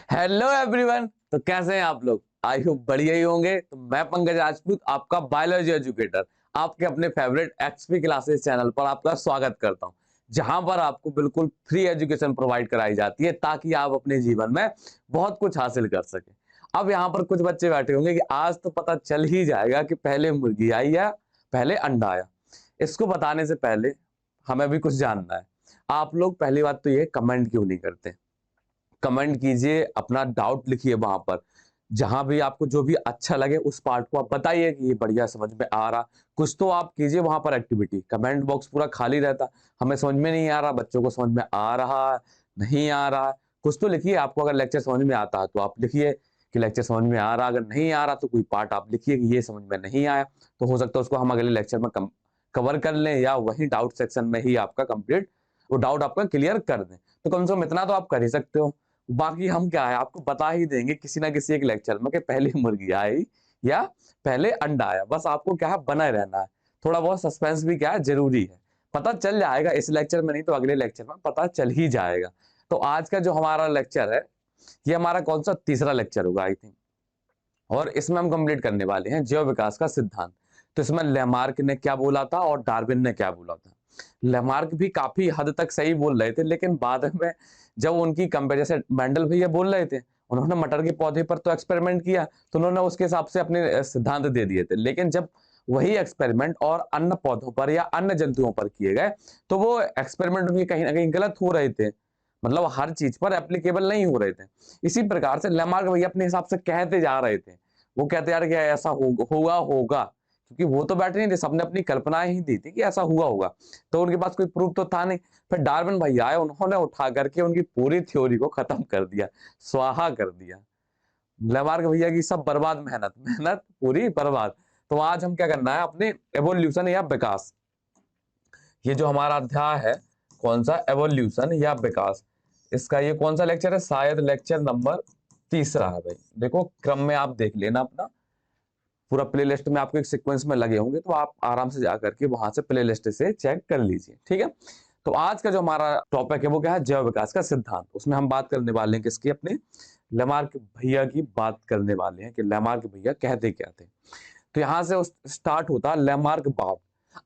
Hello everyone. तो कैसे हैं आप लोग? आई होप बढ़िया ही होंगे। तो मैं पंकज राजपूत, आपका बायोलॉजी एजुकेटर, आपके अपने फेवरेट एक्सपी क्लासेस चैनल पर आपका स्वागत करता हूं, जहां पर आपको बिल्कुल फ्री एजुकेशन प्रोवाइड कराई जाती है ताकि आप अपने जीवन में बहुत कुछ हासिल कर सके। अब यहाँ पर कुछ बच्चे बैठे होंगे कि आज तो पता चल ही जाएगा कि पहले मुर्गी आई या पहले अंडा आया। इसको बताने से पहले हमें भी कुछ जानना है। आप लोग पहली बात तो ये कमेंट क्यों नहीं करते? कमेंट कीजिए, अपना डाउट लिखिए वहां पर, जहां भी आपको जो भी अच्छा लगे उस पार्ट को आप बताइए कि ये बढ़िया समझ में आ रहा। कुछ तो आप कीजिए वहां पर एक्टिविटी। कमेंट बॉक्स पूरा खाली रहता, हमें समझ में नहीं आ रहा, बच्चों को समझ में आ रहा है, नहीं आ रहा है, कुछ तो लिखिए। आपको अगर लेक्चर समझ में आता है तो आप लिखिए कि लेक्चर समझ में आ रहा। अगर नहीं आ रहा तो कोई पार्ट आप लिखिए कि ये समझ में नहीं आया, तो हो सकता है उसको हम अगले लेक्चर में कवर कर लें या वही डाउट सेक्शन में ही आपका कंप्लीट वो डाउट आपका क्लियर कर दें। तो कम से कम इतना तो आप कर ही सकते हो। बाकी हम क्या है, आपको बता ही देंगे किसी ना किसी एक लेक्चर में कि पहले मुर्गी आई या पहले अंडा आया। बस आपको क्या है, बना रहना है। थोड़ा बहुत सस्पेंस भी क्या है, जरूरी है। पता चल जाएगा इस लेक्चर में, नहीं तो अगले लेक्चर में पता चल ही जाएगा। तो आज का जो हमारा लेक्चर है, ये हमारा कौन सा तीसरा लेक्चर होगा आई थिंक। और इसमें हम कंप्लीट करने वाले हैं जैव विकास का सिद्धांत। तो इसमें लेमार्क ने क्या बोला था और डार्विन ने क्या बोला था। लेमार्क भी काफी हद तक सही बोल रहे थे, लेकिन बाद में जब उनकी कंपेरिजन मेंडल भैया बोल रहे थे, उन्होंने मटर के पौधे पर तो एक्सपेरिमेंट किया, तो उन्होंने उसके हिसाब से अपने सिद्धांत दे दिए थे। लेकिन जब वही एक्सपेरिमेंट और अन्य पौधों पर या अन्य जंतुओं पर किए गए, तो वो एक्सपेरिमेंट भी कहीं ना कहीं गलत हो रहे थे। मतलब हर चीज पर एप्लीकेबल नहीं हो रहे थे। इसी प्रकार से लेमार्क भैया अपने हिसाब से कहते जा रहे थे। वो कहते यार कि ऐसा होगा होगा, क्योंकि वो तो बैठे नहीं थे, सबने अपनी कल्पनाएं ही दी थी कि ऐसा हुआ होगा। तो उनके पास कोई प्रूफ तो था नहीं। फिर डार्विन भैया आए, उन्होंने उठा करके उनकी पूरी थ्योरी को खत्म कर दिया, स्वाहा कर दिया। लेमार्क भैया की सब बर्बाद मेहनत, मेहनत पूरी बर्बाद। तो आज हम क्या करना है, अपने एवोल्यूशन या विकास, ये जो हमारा अध्याय है, कौन सा, एवोल्यूशन या विकास, इसका ये कौन सा लेक्चर है, शायद लेक्चर नंबर तीसरा है भाई। देखो क्रम में आप देख लेना अपना पूरा प्लेलिस्ट में, आपको एक सीक्वेंस में लगे होंगे, तो आप आराम से जाकर के वहां से प्लेलिस्ट से चेक कर लीजिए, ठीक है। तो आज का जो हमारा टॉपिक है वो क्या है, जैव विकास का सिद्धांत। उसमें हम बात करने वाले हैं किसकी, अपने लेमार्क भैया की बात करने वाले हैं कि लेमार्क भैया कहते क्या थे। तो यहां से स्टार्ट होता है लेमार्क बाप।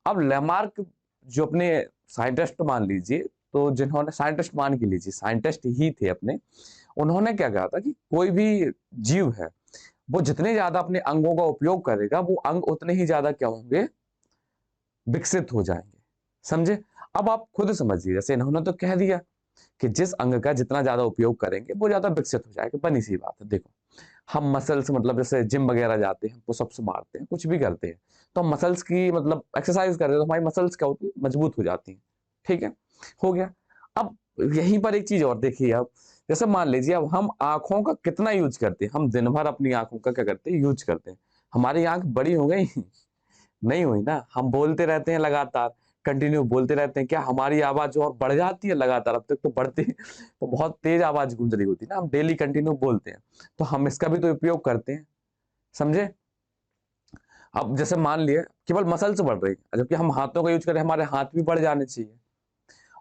अब लेमार्क जो अपने साइंटिस्ट मान लीजिए, तो जिन्होंने साइंटिस्ट मान के लीजिए, साइंटिस्ट ही थे अपने, उन्होंने क्या कहा था कि कोई भी जीव है, वो जितने ज्यादा अपने अंगों का उपयोग करेगा, वो अंग उतने ही ज्यादा क्या होंगे, विकसित हो जाएंगे। समझे? अब आप खुद समझिए, जैसे इन्होंने तो कह दिया कि जिस अंग का जितना ज्यादा उपयोग करेंगे वो ज्यादा विकसित हो जाएगा, बनी सी बात है। देखो हम मसल्स, मतलब जैसे जिम वगैरह जाते हैं, पुशअप्स मारते हैं, कुछ भी करते हैं, तो हम मसल्स की मतलब एक्सरसाइज करते हैं, तो हमारी मसल्स क्या होती है, मजबूत हो जाती है। ठीक है, हो गया। अब यहीं पर एक चीज और देखिए, अब जैसे मान लीजिए, अब हम आंखों का कितना यूज करते हैं, हम दिन भर अपनी आंखों का क्या करते हैं, यूज करते हैं। हमारी आंख बड़ी हो गई? नहीं हुई ना। हम बोलते रहते हैं लगातार, कंटिन्यू बोलते रहते हैं, क्या हमारी आवाज और बढ़ जाती है लगातार? अब तक तो बढ़ती तो बहुत तेज आवाज गूंज रही होती है ना, हम डेली कंटिन्यू बोलते हैं, तो हम इसका भी तो उपयोग करते हैं। समझे? अब जैसे मान लिए केवल मसल्स बढ़ रही है, जबकि हम हाथों का यूज करें, हमारे हाथ भी बढ़ जाने चाहिए।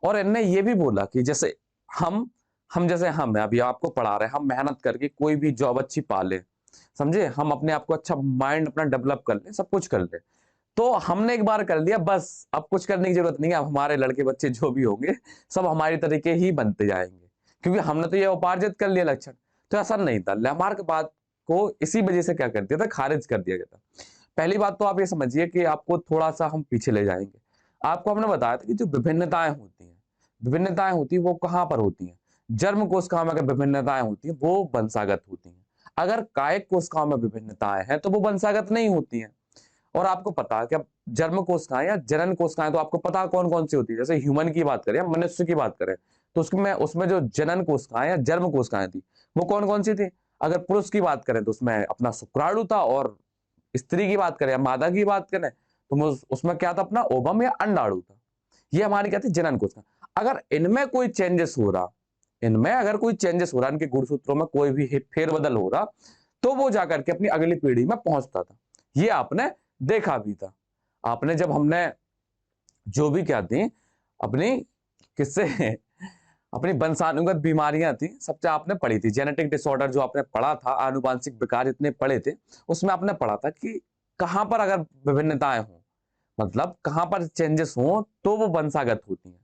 और इनने ये भी बोला कि जैसे हम हम जैसे हम है, अभी आपको पढ़ा रहे हैं, हम मेहनत करके कोई भी जॉब अच्छी पा ले, समझे, हम अपने आप को अच्छा माइंड अपना डेवलप कर ले, सब कुछ कर ले, तो हमने एक बार कर लिया बस, अब कुछ करने की जरूरत नहीं है। अब हमारे लड़के बच्चे जो भी होंगे, सब हमारी तरीके ही बनते जाएंगे, क्योंकि हमने तो ये उपार्जित कर लिया लक्षण। तो ऐसा नहीं था। लैमार्क बात को इसी वजह से क्या कर दिया था, खारिज कर दिया गया था। पहली बात तो आप ये समझिए कि आपको थोड़ा सा हम पीछे ले जाएंगे। आपको हमने बताया था कि जो विभिन्नताएं होती हैं, विभिन्नताएं होती है वो कहां पर होती हैं, जर्म कोशिकाओं में अगर विभिन्नताएं होती हैं वो वंशागत होती हैं। अगर कायिक कोशिकाओं में विभिन्नताएं हैं तो वो वंशागत नहीं होती हैं। और आपको पता है कि अब जर्म कोशिकाएं या जनन कोशिकाएं तो आपको पता है कौन कौन सी होती है। जैसे ह्यूमन की बात करें, मनुष्य की बात करें, तो उसमें उसमें जो जनन कोशिकाएं या जर्म कोशिकाएं थी, वो कौन कौन सी थी? अगर पुरुष की बात करें तो उसमें अपना शुक्राणु था, और स्त्री की बात करें या मादा की बात करें तो उसमें क्या था, अपना ओवम या अंडाणु था। ये हमारी क्या थी, जनन कोशिका। अगर इनमें कोई चेंजेस हो रहा, इनमें अगर कोई चेंजेस हो रहा, इनके गुणसूत्रों में कोई भी फेरबदल हो रहा, तो वो जाकर के अपनी अगली पीढ़ी में पहुंचता था। ये आपने देखा भी था। आपने जब हमने जो भी क्या थी अपनी किससे अपनी वंशानुगत बीमारियां थी, सबसे आपने पढ़ी थी जेनेटिक डिसऑर्डर, जो आपने पढ़ा था आनुवांशिक विकार इतने पढ़े थे, उसमें आपने पढ़ा था कि कहां पर अगर विभिन्नताएं हों, मतलब कहां पर चेंजेस हों तो वो वंशागत होती हैं।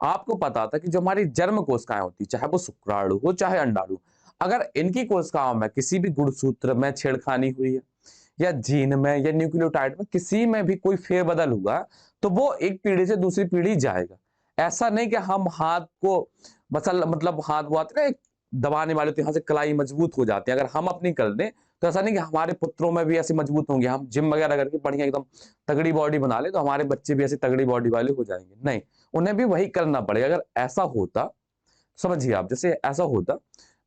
आपको पता था कि जो हमारी जर्म कोशिकाएं होती, चाहे वो शुक्राणु हो चाहे अंडाणु, अगर इनकी कोशिकाओं में किसी भी गुणसूत्र में छेड़खानी हुई है या जीन में या न्यूक्लियोटाइड में किसी में भी कोई फेरबदल हुआ, तो वो एक पीढ़ी से दूसरी पीढ़ी जाएगा। ऐसा नहीं कि हम हाथ को मतलब हाथ वो आते ना एक दबाने वाले, तो यहाँ से कलाई मजबूत हो जाती है, अगर हम अपनी कर दें तो ऐसा नहीं कि हमारे पुत्रों में भी ऐसे मजबूत होंगे, हम जिम वगैरह करके बढ़िया एकदम तगड़ी बॉडी बना ले तो हमारे बच्चे भी ऐसे तगड़ी बॉडी वाले हो जाएंगे, नहीं, उन्हें भी वही करना पड़ेगा। अगर ऐसा होता, समझिए आप, जैसे ऐसा होता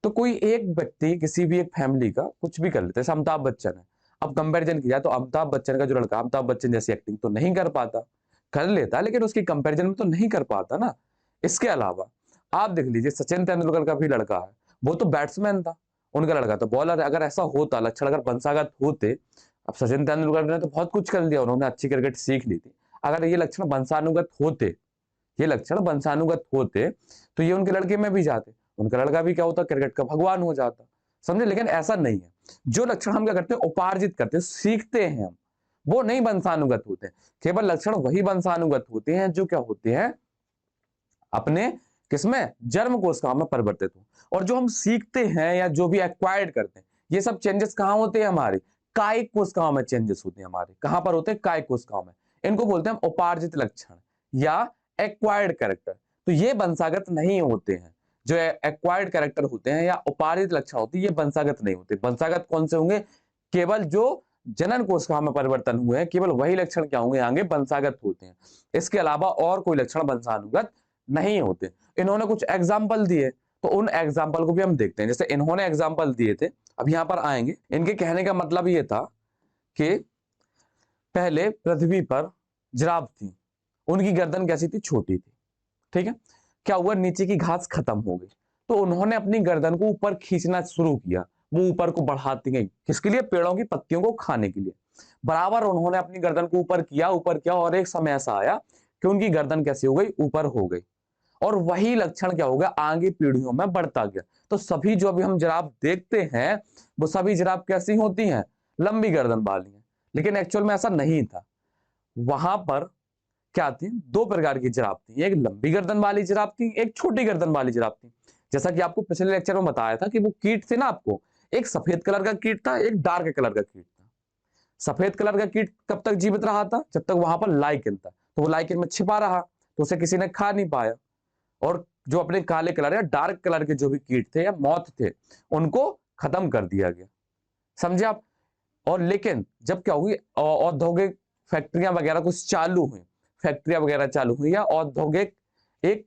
तो कोई एक व्यक्ति किसी भी एक फैमिली का कुछ भी कर लेता, जैसे अमिताभ बच्चन है, अब कंपैरिजन किया तो अमिताभ बच्चन का जो लड़का अमिताभ बच्चन जैसी एक्टिंग तो नहीं कर पाता, कर लेता लेकिन उसकी कंपैरिजन में तो नहीं कर पाता ना। इसके अलावा आप देख लीजिए सचिन तेंदुलकर का भी लड़का है, वो तो बैट्समैन था, उनका लड़का तो बॉलर है। अगर ऐसा होता, लक्षण अगर वंशागत होते, अब सचिन तेंदुलकर ने तो बहुत कुछ कर लिया, उन्होंने अच्छी क्रिकेट सीख ली थी, अगर ये लक्षण वंशानुगत होते, ये लक्षण वंशानुगत होते तो ये उनके लड़के में भी जाते, उनका लड़का भी क्या होता, क्रिकेट का भगवान हो जाता, समझे। लेकिन ऐसा नहीं है, जो लक्षण हम क्या करते हैं, उपार्जित करते हैं, सीखते हैं हम, वो नहीं वंशानुगत होते। केवल लक्षण वही वंशानुगत होते हैं जो क्या होते हैं, अपने किसमें, जर्म कोशिकाओं में परिवर्तित हो। और जो हम सीखते हैं या जो भी एक्वायर्ड करते हैं, ये सब चेंजेस कहां होते हैं, हमारे कायिक कोशिकाओं में चेंजेस होते हैं, हमारे कहां पर होते हैं, कायिक कोशिकाओं में। इनको बोलते हैं उपार्जित लक्षण या एक्वायर्ड कैरेक्टर। तो ये वंशागत नहीं होते हैं, जो एक्वायर्ड कैरेक्टर होते हैं या उपार्जित लक्षण होती है, ये वंशागत नहीं होते। वंशागत कौन से होंगे, केवल जो जनन कोशिका में परिवर्तन हुए हैं, केवल वही लक्षण क्या होंगे, आगे वंशागत होते हैं। इसके अलावा और कोई लक्षण वंशानुगत नहीं होते। इन्होंने कुछ एग्जाम्पल दिए, तो उन एग्जाम्पल को भी हम देखते हैं। जैसे इन्होंने एग्जाम्पल दिए थे, अब यहां पर आएंगे। इनके कहने का मतलब ये था कि पहले पृथ्वी पर जिराफ थी, उनकी गर्दन कैसी थी, छोटी थी, ठीक है। क्या हुआ, नीचे की घास खत्म हो गई, तो उन्होंने अपनी गर्दन को ऊपर खींचना शुरू किया, वो ऊपर को बढ़ाती गई, किसके लिए, पेड़ों की पत्तियों को खाने के लिए। बराबर उन्होंने अपनी गर्दन को ऊपर किया, ऊपर किया, और एक समय ऐसा आया कि उनकी गर्दन कैसी हो गई, ऊपर हो गई। और वही लक्षण क्या होगा, आगे पीढ़ियों में बढ़ता गया। तो सभी जो अभी हम जिराफ देखते हैं, वो सभी जिराफ कैसी होती हैं, लंबी गर्दन वाली हैं। लेकिन एक्चुअल में ऐसा नहीं था। वहां पर क्या थी, दो प्रकार की जिराफ थी, एक लंबी गर्दन वाली जिराफ थी, एक छोटी गर्दन वाली जिराफ थी। जैसा कि आपको पिछले लेक्चर में बताया था कि वो कीट थे ना, आपको एक सफेद कलर का कीट था, एक डार्क कलर का कीट था। सफेद कलर का कीट कब तक जीवित रहा था, जब तक वहां पर लाइकेन था, तो वो लाइकेन में छिपा रहा, तो उसे किसी ने खा नहीं पाया। और जो अपने काले कलर या डार्क कलर के जो भी कीट थे या मौत थे, उनको खत्म कर दिया गया, समझे आप। और लेकिन जब क्या हुई, औद्योगिक फैक्ट्रियां वगैरह कुछ चालू हुई, फैक्ट्रियां वगैरह चालू हुई या औद्योगिक एक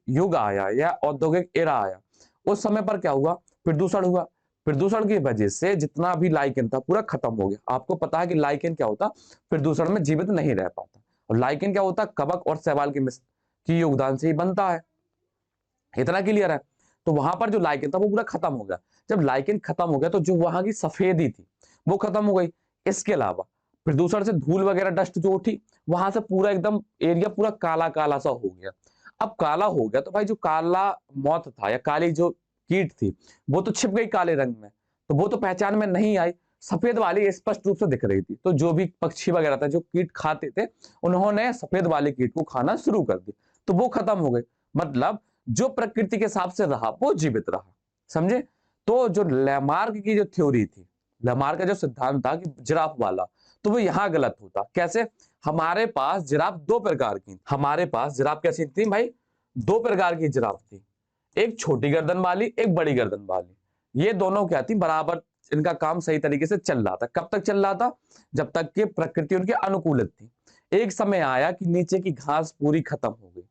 युग आया या औद्योगिक एरा आया, उस समय पर क्या हुआ, प्रदूषण हुआ। प्रदूषण की वजह से जितना भी लाइकेन था पूरा खत्म हो गया। आपको पता है कि लाइकेन क्या होता, प्रदूषण में जीवित नहीं रह पाता। और लाइकेन क्या होता, कवक और शैवाल की योगदान से ही बनता है, इतना क्लियर है। तो वहां पर जो लाइकेन था वो पूरा खत्म हो गया। जब लाइकेन खत्म हो गया तो जो वहां की सफेदी थी वो खत्म हो गई। इसके अलावा प्रदूषण से धूल वगैरह डस्ट जो उठी, वहां से पूरा एकदम एरिया पूरा काला काला सा हो गया। अब काला हो गया तो भाई जो काला मौत था या काली जो कीट थी, वो तो छिप गई काले रंग में, तो वो तो पहचान में नहीं आई। सफेद वाली स्पष्ट रूप से दिख रही थी, तो जो भी पक्षी वगैरह था जो कीट खाते थे, उन्होंने सफेद वाले कीट को खाना शुरू कर दिया, तो वो खत्म हो गए। मतलब जो प्रकृति के हिसाब से रहा वो जीवित रहा, समझे। तो जो लैमार्क की जो थ्योरी थी, लैमार्क का जो सिद्धांत था कि जिराफ वाला, तो वो यहां गलत होता। कैसे, हमारे पास जिराफ दो प्रकार की, हमारे पास जिराफ कैसी थी भाई, दो प्रकार की जिराफ थी, एक छोटी गर्दन वाली, एक बड़ी गर्दन वाली। ये दोनों क्या थी, बराबर इनका काम सही तरीके से चल रहा था। कब तक चल रहा था, जब तक कि प्रकृति उनके अनुकूलित थी। एक समय आया कि नीचे की घास पूरी खत्म हो गई,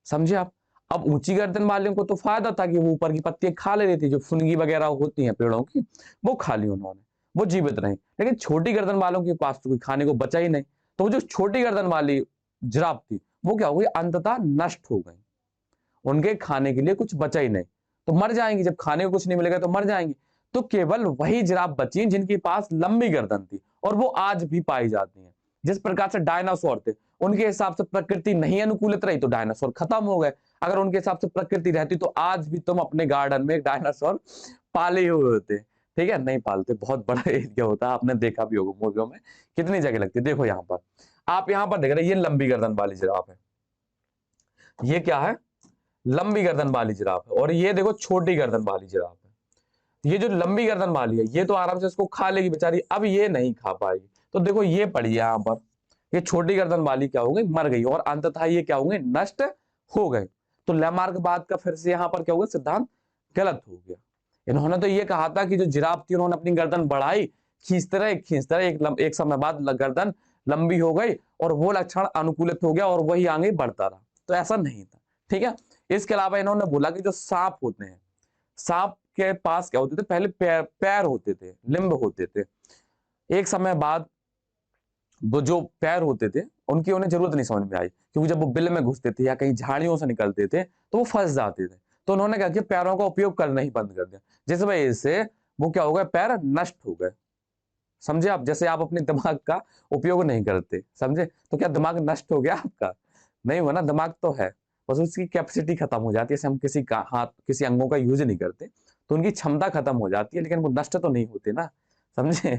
समझे आप। अब ऊंची गर्दन वालों को तो फायदा था कि वो ऊपर की पत्तियां खा ले रही थी, जो फुनगी वगैरह होती हैं पेड़ों की, वो खा ली उन्होंने, वो जीवित रहे। लेकिन छोटी गर्दन वालों के पास तो कोई खाने को बचा ही नहीं, तो वो जो छोटी गर्दन वाली जिराफ थी वो क्या हो गई, अंततः नष्ट हो गई, उनके खाने के लिए कुछ बचा ही नहीं, तो मर जाएंगी। जब खाने को कुछ नहीं मिलेगा तो मर जाएंगी। तो केवल वही जिराफ बची जिनके पास लंबी गर्दन थी, और वो आज भी पाई जाती हैं। जिस प्रकार से डायनासोर थे, उनके हिसाब से प्रकृति नहीं अनुकूलित रही तो डायनासोर खत्म हो गए। अगर उनके हिसाब से प्रकृति रहती तो आज भी तुम अपने गार्डन में एक डायनासोर पाले हुए होते। ठीक है, नहीं पालते, बहुत बड़ा एरिया होता है, आपने देखा भी होगा मूवियों में कितनी जगह लगती है। देखो यहाँ पर, आप यहाँ पर देख रहे हैं, ये लंबी गर्दन वाली जिराफ है, ये क्या है, लंबी गर्दन वाली जिराफ है, और ये देखो छोटी गर्दन वाली जिराफ है। ये जो लंबी गर्दन वाली है ये तो आराम से इसको खा लेगी बेचारी, अब ये नहीं खा पाएगी, तो देखो ये पड़ी है यहाँ पर, ये छोटी गर्दन वाली क्या हो गई, मर गई, और अंततः ये क्या होंगे, नष्ट हो गए। तो लैमार्क बाद का फिर से यहाँ पर क्या हुआ, सिद्धांत गलत हो गया। इन्होंने तो ये कहा था कि जो जिराफ थी उन्होंने अपनी गर्दन बढ़ाई, खींचते रहे, एक समय बाद गर्दन लंबी हो गई और वो लक्षण अनुकूलित हो गया और वही आगे बढ़ता रहा, तो ऐसा नहीं था। ठीक है, इसके अलावा इन्होंने बोला कि जो सांप होते हैं, सांप के पास क्या होते थे, पहले पैर होते थे, लिम्ब होते थे, एक समय बाद वो जो पैर होते थे उनकी उन्हें जरूरत नहीं समझ में आई, क्योंकि जब वो बिल में घुसते थे या कहीं झाड़ियों से निकलते थे तो वो फंस जाते थे, तो उन्होंने क्या किया, पैरों का उपयोग करना ही बंद कर दिया, जिस वजह से वो क्या हो गए, पैर नष्ट हो गए। समझे आप, जैसे आप अपने दिमाग का उपयोग नहीं करते, समझे, तो क्या दिमाग नष्ट हो गया आपका, नहीं हुआ ना, दिमाग तो है, बस उसकी कैपेसिटी खत्म हो जाती है। जैसे हम किसी का हाथ, किसी अंगों का यूज नहीं करते तो उनकी क्षमता खत्म हो जाती है, लेकिन वो नष्ट तो नहीं होते ना, समझे।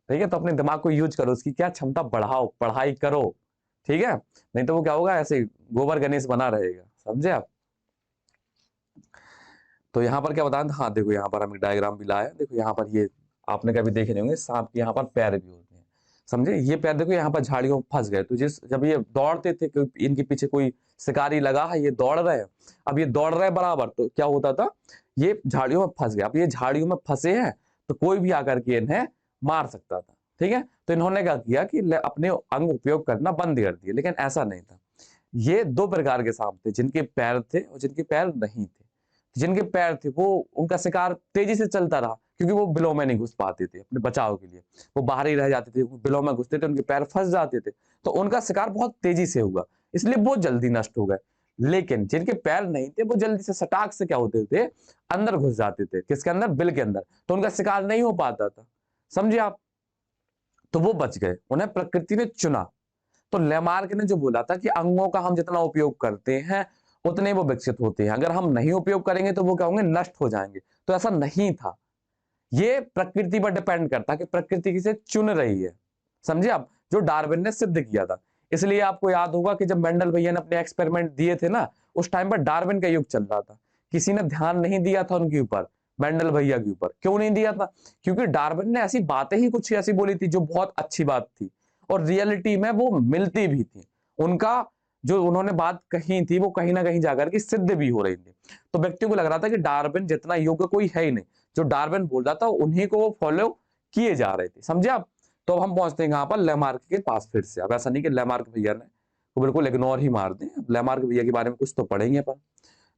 ठीक है, तो अपने दिमाग को यूज करो, उसकी क्या क्षमता बढ़ाओ, पढ़ाई करो, ठीक है, नहीं तो वो क्या होगा, ऐसे गोबर गणेश बना रहेगा, समझे आप। तो यहाँ पर क्या बताया था, हाँ देखो यहाँ पर हम एक डायग्राम भी लाए, देखो यहाँ पर ये आपने कभी देखे नहीं होंगे, सांप के यहाँ पर पैर भी होते हैं, समझे, ये पैर देखो यहाँ पर झाड़ियों में फंस गए, तो जब ये दौड़ते थे, इनके पीछे कोई शिकारी लगा है, ये दौड़ रहे हैं, अब ये दौड़ रहे हैं बराबर, तो क्या होता था, ये झाड़ियों में फंस गया, अब ये झाड़ियों में फंसे हैं तो कोई भी आकर के इन्हें मार सकता था। ठीक है, तो इन्होंने क्या किया कि अपने अंग उपयोग करना बंद कर दिए, लेकिन ऐसा नहीं था। ये दो प्रकार के सांप थे, जिनके पैर थे और जिनके पैर नहीं थे। जिनके पैर थे वो, उनका शिकार तेजी से चलता रहा, क्योंकि वो बिलों में नहीं घुस पाते थे अपने बचाव के लिए, वो बाहर ही रह जाते थे, बिलों में घुसते थे उनके पैर फंस जाते थे, तो उनका शिकार बहुत तेजी से हुआ, इसलिए वो जल्दी नष्ट हो गए। लेकिन जिनके पैर नहीं थे वो जल्दी से सटाक से क्या होते थे, अंदर घुस जाते थे, किसके अंदर, बिल के अंदर, तो उनका शिकार नहीं हो पाता था, समझे आप, तो वो बच गए, उन्हें प्रकृति ने चुना। तो लेमार्क ने जो बोला था कि अंगों का हम जितना उपयोग करते हैं उतने वो विकसित होते हैं, अगर हम नहीं उपयोग करेंगे तो वो क्या होंगे, नष्ट हो जाएंगे, तो ऐसा नहीं था। ये प्रकृति पर डिपेंड करता है कि प्रकृति किसे चुन रही है, समझे आप, जो डार्विन ने सिद्ध किया था। इसलिए आपको याद होगा कि जब मेंडल भैया ने अपने एक्सपेरिमेंट दिए थे ना, उस टाइम पर डार्विन का युग चल रहा था, किसी ने ध्यान नहीं दिया था उनके ऊपर, मेंडल भैया के ऊपर। क्यों नहीं दिया था, क्योंकि डार्विन ने ऐसी बातें ही कुछ ऐसी बोली थी जो बहुत अच्छी बात थी, और रियलिटी में वो मिलती भी थी, उनका जो उन्होंने बात कही थी वो कहीं ना कहीं जाकर के सिद्ध भी हो रही थी। तो व्यक्ति को लग रहा था कि डार्विन जितना योग्य कोई है ही नहीं, जो डार्विन बोल रहा था उन्हीं को वो फॉलो किए जा रहे थे, समझे आप। तो अब हम पहुंचते हैं यहाँ पर लेमार्क के पास फिर से। अब ऐसा नहीं कि लेमार्क भैया ने वो बिल्कुल इग्नोर ही मार दें, लेमार्क भैया के बारे में कुछ तो पढ़ेंगे अपन।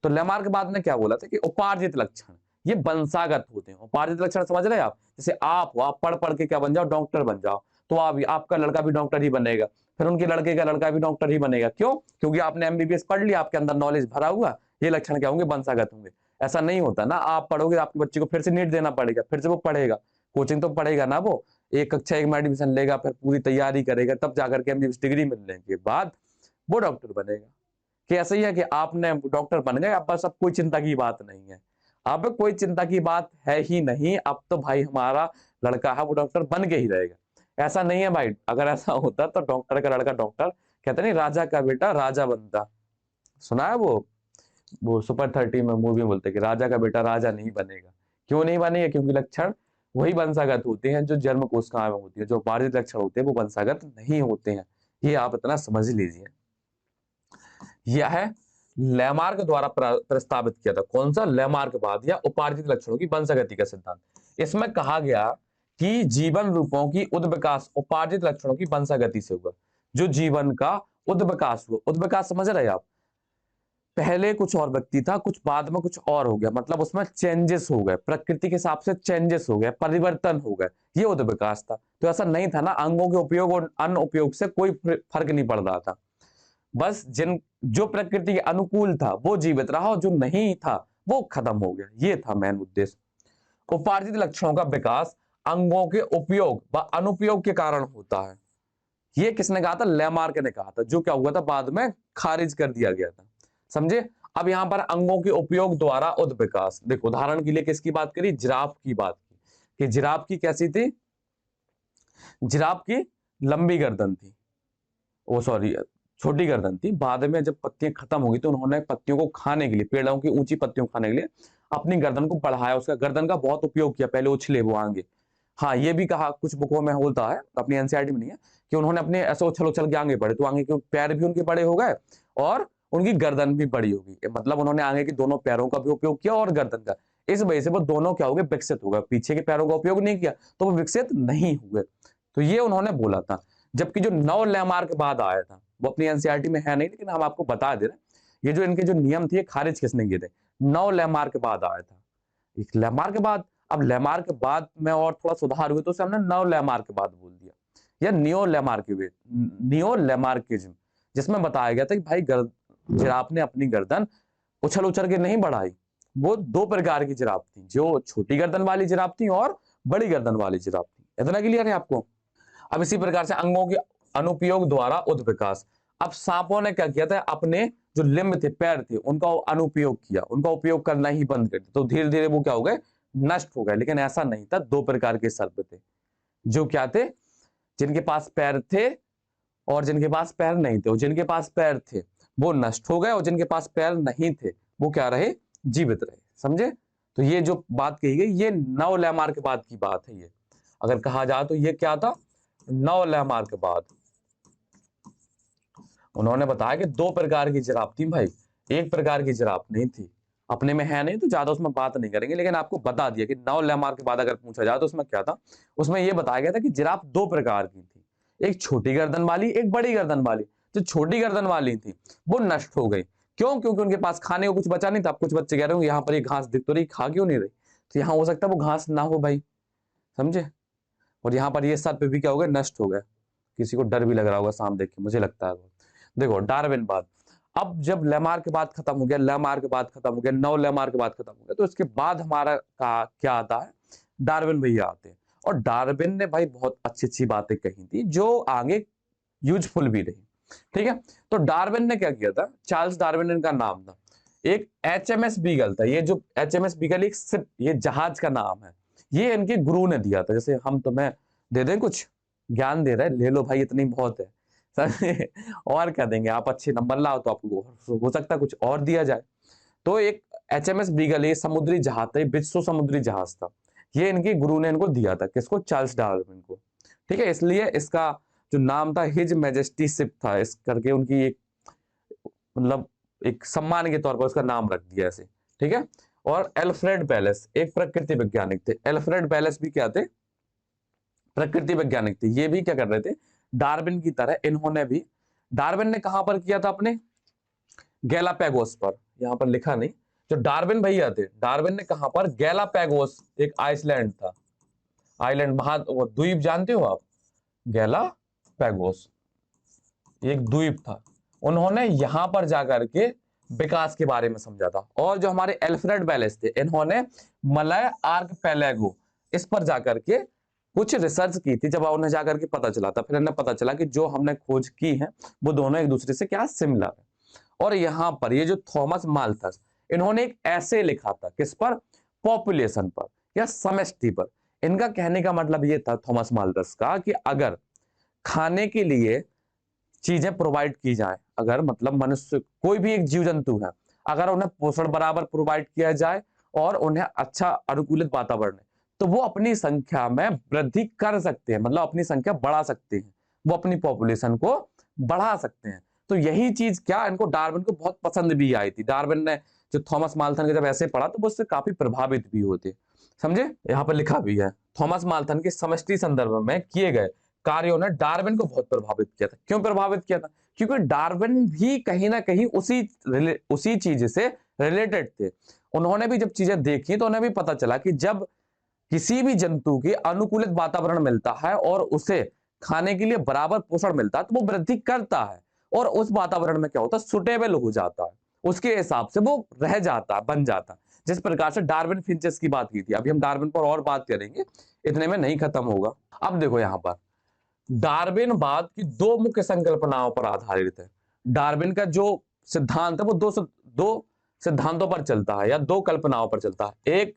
तो लेमार्क बाद ने क्या बोला था कि उपार्जित लक्षण ये वंशागत होते हैं। उपार्जित लक्षण समझ रहे हैं आप, जैसे आप हो, आप पढ़ पढ़ के क्या बन जाओ, डॉक्टर बन जाओ, तो आपका लड़का भी डॉक्टर ही बनेगा, फिर उनके लड़के का लड़का भी डॉक्टर ही बनेगा। क्यों, क्योंकि आपने एमबीबीएस पढ़ लिया, आपके अंदर नॉलेज भरा हुआ, ये लक्षण क्या होंगे, वंशागत होंगे। ऐसा नहीं होता ना, आप पढ़ोगे आपके बच्चे को फिर से नीट देना पड़ेगा, फिर से वो पढ़ेगा, कोचिंग तो पढ़ेगा ना, वो एक कक्षा एक में एडमिशन लेगा, फिर पूरी तैयारी करेगा, तब जाकर के एमबीबीएस डिग्री मिलने के बाद वो डॉक्टर बनेगा। कि ऐसा ही है कि आपने डॉक्टर बन गए, अब बस अब कोई चिंता की बात नहीं है, अब कोई चिंता की बात है ही नहीं, अब तो भाई हमारा लड़का है वो डॉक्टर बन के ही रहेगा। ऐसा नहीं है भाई, अगर ऐसा होता तो डॉक्टर का लड़का डॉक्टर, कहते नहीं राजा का बेटा राजा बनता, सुना है वो सुपर 30 में मूवी बोलते कि राजा का बेटा राजा नहीं बनेगा। क्यों नहीं बनेगा, क्योंकि लक्षण वही वंशागत होते हैं जो जन्म कोशिकाओं में होती है, जो बाधित लक्षण होते हैं वो वंशागत नहीं होते हैं, ये आप इतना समझ लीजिए। यह है लेमार्क द्वारा प्रस्तावित किया था, कौन सा, लेमार्कवाद या उपार्जित लक्षणों की वंशागति का सिद्धांत। इसमें कहा गया कि जीवन रूपों की उद्विकास उपार्जित लक्षणों की वंशागति से हुआ। जो जीवन का उद्विकास हुआ, उद्विकास समझ रहे आप, पहले कुछ और व्यक्ति था, कुछ बाद में कुछ और हो गया, मतलब उसमें चेंजेस हो गए, प्रकृति के हिसाब से चेंजेस हो गए, परिवर्तन हो गए, ये उद्विकास था। तो ऐसा नहीं था ना, अंगों के उपयोग और अन्य उपयोग से कोई फर्क नहीं पड़ रहा था, बस जो प्रकृति के अनुकूल था वो जीवित रहा और जो नहीं था वो खत्म हो गया, ये था मेन उद्देश्य। उपार्जित लक्षणों का विकास अंगों के उपयोग व अनुपयोग के कारण होता है। ये किसने कहा था, लेमार्क ने कहा था, जो क्या हुआ था बाद में खारिज कर दिया गया था, समझे। अब यहाँ पर अंगों के उपयोग द्वारा उद विकास, देखो उदाहरण के लिए किसकी बात करी, जिराफ की बात की, कि जिराफ की कैसी थी, जिराफ की लंबी गर्दन थी, वो सॉरी छोटी गर्दन थी। बाद में जब पत्तियां खत्म हो गई तो उन्होंने पत्तियों को खाने के लिए, पेड़ों की ऊंची पत्तियों को खाने के लिए अपनी गर्दन को बढ़ाया, उसका गर्दन का बहुत उपयोग किया, पहले उछले वो आगे। हाँ ये भी कहा कुछ बुकों में होता है, अपनी एनसीईआरटी में नहीं है, कि उन्होंने अपने ऐसे उछल उछल के आगे बढ़े तो आगे के पैर भी उनके बड़े हो गए और उनकी गर्दन भी बड़ी होगी, मतलब उन्होंने आगे के दोनों पैरों का भी उपयोग किया और गर्दन का। इस वजह से वो दोनों क्या हो गए, विकसित हो गए। पीछे के पैरों का उपयोग नहीं किया तो वो विकसित नहीं हुए। तो ये उन्होंने बोला था। जबकि जो 9 लैमार्क के बाद आया था वो अपनी एनसीईआरटी में है नहीं, लेकिन हम आपको बता दे रहे हैं ये जो इनके जो नियम थे खारिज किसने किए थे, 9 लैमार्क के बाद आया था। एक लैमार्क के बाद, अब लैमार्क के बाद में और थोड़ा सुधार हुए तो उसे हमने 9 लैमार्क के बाद बोल दिया, या नियो लैमार्किज्म, नियो लैमार्किज्म, जिसमें बताया गया था कि भाई जिराफ ने अपनी गर्दन उछल उछल के नहीं बढ़ाई। वो दो प्रकार की जिराफ थी, जो छोटी गर्दन वाली जिराफ थी और बड़ी गर्दन वाली जिराफ थी। इतना क्लियर है आपको। अब इसी प्रकार से अंगों के अनुपयोग द्वारा उद विकास। अब सांपों ने क्या किया था, अपने जो लिम्ब थे, पैर थे, उनका अनुपयोग किया, उनका उपयोग करना ही बंद कर दिया, तो धीरे धीरे वो क्या हो गए, नष्ट हो गए। लेकिन ऐसा नहीं था, दो प्रकार के सर्प थे, जो क्या थे, जिनके पास पैर थे और जिनके पास पैर नहीं थे। और जिनके पास पैर थे वो नष्ट हो गए और जिनके पास पैर नहीं थे वो क्या रहे, जीवित रहे। समझे। तो ये जो बात कही गई ये 9 लैमार्क के बाद की बात है। ये अगर कहा जाए तो ये क्या था, 9 लैमार्क के बाद उन्होंने बताया कि दो प्रकार की जिराफ थी भाई, एक प्रकार की जिराफ नहीं थी। अपने में है नहीं तो ज्यादा उसमें बात नहीं करेंगे, लेकिन आपको बता दिया कि 9 लैमार्क के बाद अगर पूछा जाए तो उसमें क्या था, उसमें यह बताया गया था कि जिराफ दो प्रकार की थी, एक छोटी गर्दन वाली, एक बड़ी गर्दन वाली। जो छोटी गर्दन वाली थी वो नष्ट हो गई। क्यों? क्योंकि उनके पास खाने को कुछ बचा नहीं था। कुछ बच्चे कह रहे हो यहाँ पर ये घास दिख तो रही, खा क्यों नहीं रही, तो यहाँ हो सकता है वो घास ना हो भाई, समझे। और यहाँ पर ये सर्प भी क्या हो गए, नष्ट हो गए। किसी को डर भी लग रहा होगा सांप देख के, मुझे लगता है। देखो डार्विन बाद, अब जब लैमार्क के बाद खत्म हो गया, लैमार्क के बाद खत्म हो गया, 9 लैमार्क के बाद खत्म हो गया, तो इसके बाद हमारा क्या आता है, डार्विन भैया आते हैं। और डार्विन ने भाई बहुत अच्छी अच्छी बातें कही थी जो आगे यूजफुल भी रही। ठीक है। तो डार्विन ने क्या किया था, चार्ल्स डार्विन इनका नाम था। एक HMS बीगल था, ये जो HMS बीगल एक सिर्फ ये जहाज का नाम है, ये इनके गुरु ने दिया था। जैसे हम तुम्हें दे दें कुछ ज्ञान दे रहे हैं, ले लो भाई इतनी बहुत है और क्या देंगे, आप अच्छे नंबर लाओ तो आपको हो सकता है कुछ और दिया जाए। तो एक HMS बीगल, ये समुद्री जहाज था, विश्व समुद्री जहाज था, ये इनके गुरु ने इनको दिया था। किसको? चार्ल्स डार्विन को। ठीक है। इसलिए इसका जो नाम था हिज मैजेस्टी शिप था, इस करके उनकी एक मतलब एक सम्मान के तौर पर उसका नाम रख दिया ऐसे। ठीक है। और एल्फ्रेड बेलेस एक प्रकृति वैज्ञानिक थे। एल्फ्रेड बेलेस भी क्या थे, प्रकृति वैज्ञानिक थे। ये भी क्या कर रहे थे, डार्विन की तरह इन्होंने भी, डार्विन ने कहां पर किया था, अपने गैलापैगोस पर, यहां पर लिखा नहीं। जो डार्विन भैया थे, डार्विन ने कहां पर, गैलापैगोस एक आइसलैंड था, आइलैंड महा वो द्वीप जानते हो आप, गैलापैगोस एक द्वीप था। उन्होंने यहां पर जाकर के विकास के बारे में समझा था। और जो हमारे एल्फ्रेड बेलेस थे, इन्होंने मलय आर्कपेलागो इस पर जाकर के कुछ रिसर्च की थी। जब उन्हें जाकर के पता चला था, फिर इन्हें पता चला कि जो हमने खोज की है वो दोनों एक दूसरे से क्या सिमिलर है। और यहाँ पर ये जो थॉमस माल्थस, इन्होंने एक ऐसे लिखा था, किस पर, पॉपुलेशन पर या समष्टि पर। इनका कहने का मतलब ये था थॉमस माल्थस का, कि अगर खाने के लिए चीजें प्रोवाइड की जाए, अगर मतलब मनुष्य कोई भी एक जीव जंतु है, अगर उन्हें पोषण बराबर प्रोवाइड किया जाए और उन्हें अच्छा अनुकूलित वातावरण है, तो वो अपनी संख्या में वृद्धि कर सकते हैं, मतलब अपनी संख्या बढ़ा सकते हैं, वो अपनी पॉपुलेशन को बढ़ा सकते हैं। तो यही चीज क्या इनको, डार्विन को बहुत पसंद भी आई थी। डार्विन ने जो थॉमस माल्थन के जब ऐसे पढ़ा तो वो उससे काफी प्रभावित भी होते। समझे। यहाँ पर लिखा भी है, थॉमस माल्थन के समष्टि संदर्भ में किए गए कार्यों ने डार्विन को बहुत प्रभावित किया था। क्यों प्रभावित किया था? क्योंकि डार्विन भी कहीं ना कहीं उसी चीज से रिलेटेड थे। उन्होंने भी जब चीजें देखी तो उन्हें भी पता चला कि जब किसी भी जंतु के अनुकूलित वातावरण मिलता है और उसे खाने के लिए बराबर पोषण मिलता है तो वो वृद्धि करता है, और उस वातावरण में क्या होता है, सुटेबल हो जाता है, उसके हिसाब से वो रह जाता है, बन जाता है। जिस प्रकार से डार्विन फिंचेस की बात की थी, अभी हम डार्विन पर और बात करेंगे, इतने में नहीं खत्म होगा। अब देखो यहां पर डार्विनवाद की दो मुख्य संकल्पनाओं पर आधारित है। डार्विन का जो सिद्धांत है वो दो सिद्धांतों पर चलता है या दो कल्पनाओं पर चलता है। एक